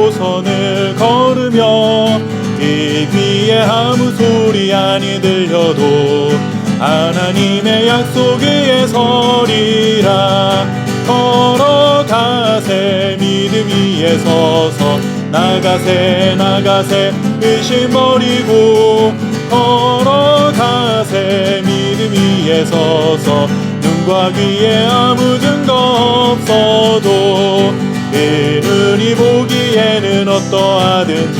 도선을 걸으며 이 귀에 아무 소리 아니 들려도 하나님의 약속 위에 서리라. 걸어가세 믿음 위에 서서 나가세 나가세 의심 버리고 걸어가세 믿음 위에 서서 눈과 귀에 아무 증거 없어도 이 눈이 보기에는 어떠하든지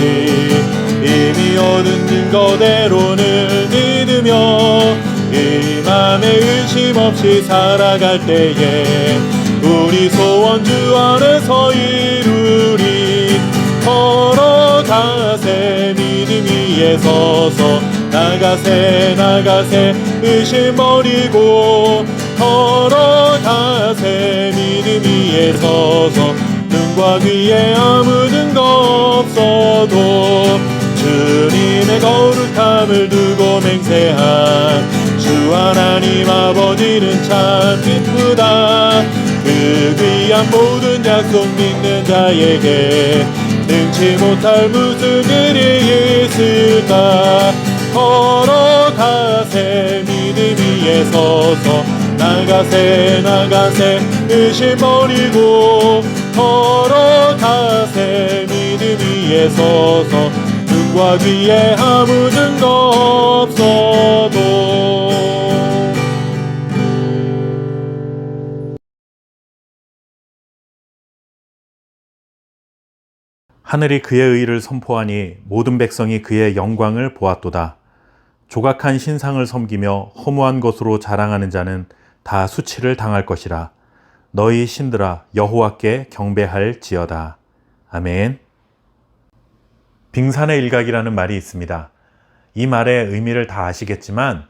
이미 얻은 증거대로는 믿으며 이 맘에 의심 없이 살아갈 때에 우리 소원 주 안에서 이루리. 걸어가세 믿음 위에 서서 나가세 나가세 의심 버리고 걸어가세 믿음 위에 서서 눈과 귀에 아무 증거 없어도 주님의 거룩함을 두고 맹세한 주 하나님 아버지는 참 기쁘다. 그 귀한 모든 약속 믿는 자에게 능치 못할 무슨 일이 있을까. 걸어가세 믿음 위에 서서 나가세 나가세 의심 버리고 걸어가세 믿음 위에 서서 눈과 귀에 아무 증거 없어도. 하늘이 그의 의를 선포하니 모든 백성이 그의 영광을 보았도다. 조각한 신상을 섬기며 허무한 것으로 자랑하는 자는 다 수치를 당할 것이라. 너희 신들아 여호와께 경배할지어다. 아멘. 빙산의 일각이라는 말이 있습니다. 이 말의 의미를 다 아시겠지만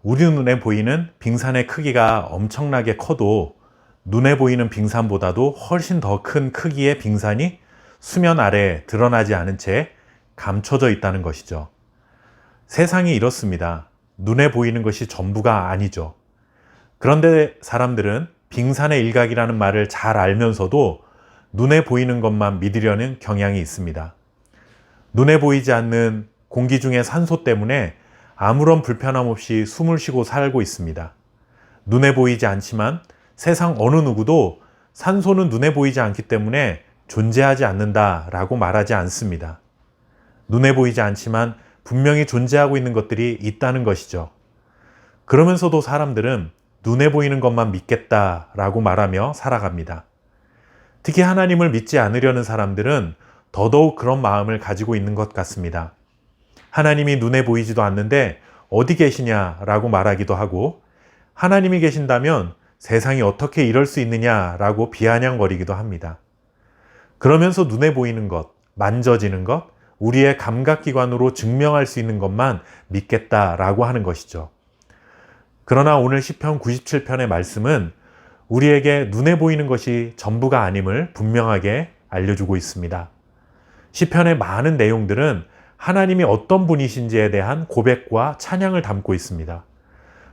우리 눈에 보이는 빙산의 크기가 엄청나게 커도 눈에 보이는 빙산보다도 훨씬 더 큰 크기의 빙산이 수면 아래에 드러나지 않은 채 감춰져 있다는 것이죠. 세상이 이렇습니다. 눈에 보이는 것이 전부가 아니죠. 그런데 사람들은 빙산의 일각이라는 말을 잘 알면서도 눈에 보이는 것만 믿으려는 경향이 있습니다. 눈에 보이지 않는 공기 중의 산소 때문에 아무런 불편함 없이 숨을 쉬고 살고 있습니다. 눈에 보이지 않지만 세상 어느 누구도 산소는 눈에 보이지 않기 때문에 존재하지 않는다라고 말하지 않습니다. 눈에 보이지 않지만 분명히 존재하고 있는 것들이 있다는 것이죠. 그러면서도 사람들은 눈에 보이는 것만 믿겠다라고 말하며 살아갑니다. 특히 하나님을 믿지 않으려는 사람들은 더더욱 그런 마음을 가지고 있는 것 같습니다. 하나님이 눈에 보이지도 않는데 어디 계시냐라고 말하기도 하고 하나님이 계신다면 세상이 어떻게 이럴 수 있느냐라고 비아냥거리기도 합니다. 그러면서 눈에 보이는 것, 만져지는 것, 우리의 감각기관으로 증명할 수 있는 것만 믿겠다라고 하는 것이죠. 그러나 오늘 시편 97편의 말씀은 우리에게 눈에 보이는 것이 전부가 아님을 분명하게 알려주고 있습니다. 시편의 많은 내용들은 하나님이 어떤 분이신지에 대한 고백과 찬양을 담고 있습니다.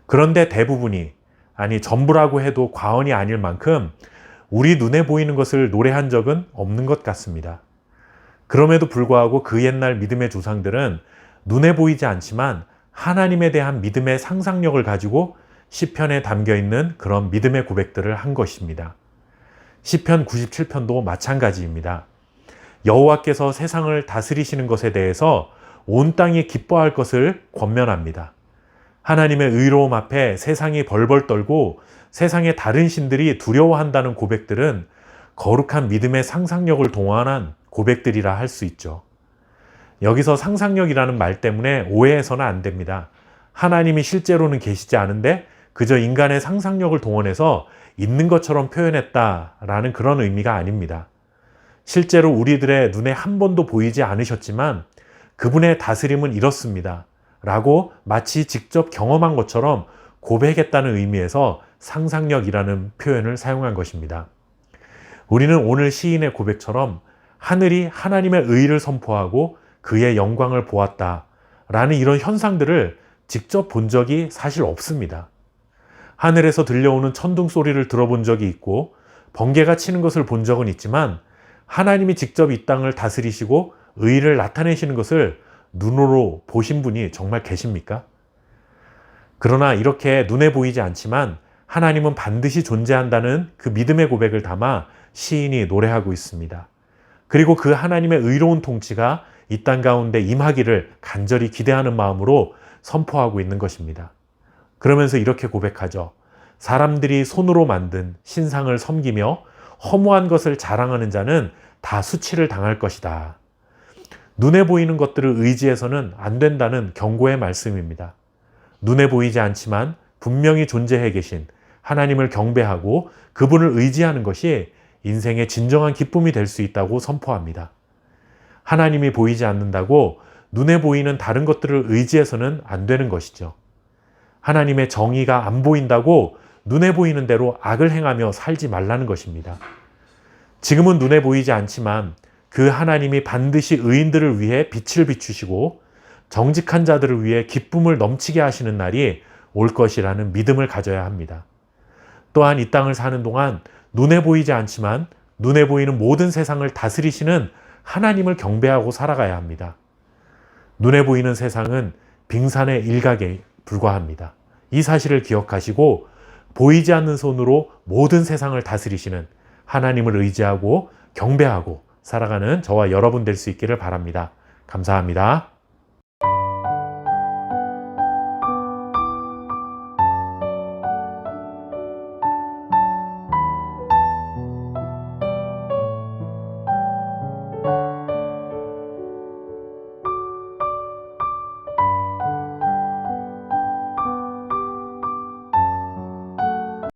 그런데 대부분이, 아니 전부라고 해도 과언이 아닐 만큼 우리 눈에 보이는 것을 노래한 적은 없는 것 같습니다. 그럼에도 불구하고 그 옛날 믿음의 조상들은 눈에 보이지 않지만 하나님에 대한 믿음의 상상력을 가지고 시편에 담겨있는 그런 믿음의 고백들을 한 것입니다. 시편 97편도 마찬가지입니다. 여호와께서 세상을 다스리시는 것에 대해서 온 땅이 기뻐할 것을 권면합니다. 하나님의 의로움 앞에 세상이 벌벌 떨고 세상의 다른 신들이 두려워한다는 고백들은 거룩한 믿음의 상상력을 동원한 고백들이라 할 수 있죠. 여기서 상상력이라는 말 때문에 오해해서는 안 됩니다. 하나님이 실제로는 계시지 않은데 그저 인간의 상상력을 동원해서 있는 것처럼 표현했다라는 그런 의미가 아닙니다. 실제로 우리들의 눈에 한 번도 보이지 않으셨지만 그분의 다스림은 이렇습니다. 라고 마치 직접 경험한 것처럼 고백했다는 의미에서 상상력이라는 표현을 사용한 것입니다. 우리는 오늘 시인의 고백처럼 하늘이 하나님의 의를 선포하고 그의 영광을 보았다라는 이런 현상들을 직접 본 적이 사실 없습니다. 하늘에서 들려오는 천둥 소리를 들어본 적이 있고 번개가 치는 것을 본 적은 있지만 하나님이 직접 이 땅을 다스리시고 의를 나타내시는 것을 눈으로 보신 분이 정말 계십니까? 그러나 이렇게 눈에 보이지 않지만 하나님은 반드시 존재한다는 그 믿음의 고백을 담아 시인이 노래하고 있습니다. 그리고 그 하나님의 의로운 통치가 이 땅 가운데 임하기를 간절히 기대하는 마음으로 선포하고 있는 것입니다. 그러면서 이렇게 고백하죠. 사람들이 손으로 만든 신상을 섬기며 허무한 것을 자랑하는 자는 다 수치를 당할 것이다. 눈에 보이는 것들을 의지해서는 안 된다는 경고의 말씀입니다. 눈에 보이지 않지만 분명히 존재해 계신 하나님을 경배하고 그분을 의지하는 것이 인생의 진정한 기쁨이 될 수 있다고 선포합니다. 하나님이 보이지 않는다고 눈에 보이는 다른 것들을 의지해서는 안 되는 것이죠. 하나님의 정의가 안 보인다고 눈에 보이는 대로 악을 행하며 살지 말라는 것입니다. 지금은 눈에 보이지 않지만 그 하나님이 반드시 의인들을 위해 빛을 비추시고 정직한 자들을 위해 기쁨을 넘치게 하시는 날이 올 것이라는 믿음을 가져야 합니다. 또한 이 땅을 사는 동안 눈에 보이지 않지만 눈에 보이는 모든 세상을 다스리시는 하나님을 경배하고 살아가야 합니다. 눈에 보이는 세상은 빙산의 일각에 불과합니다. 이 사실을 기억하시고 보이지 않는 손으로 모든 세상을 다스리시는 하나님을 의지하고 경배하고 살아가는 저와 여러분 될 수 있기를 바랍니다. 감사합니다.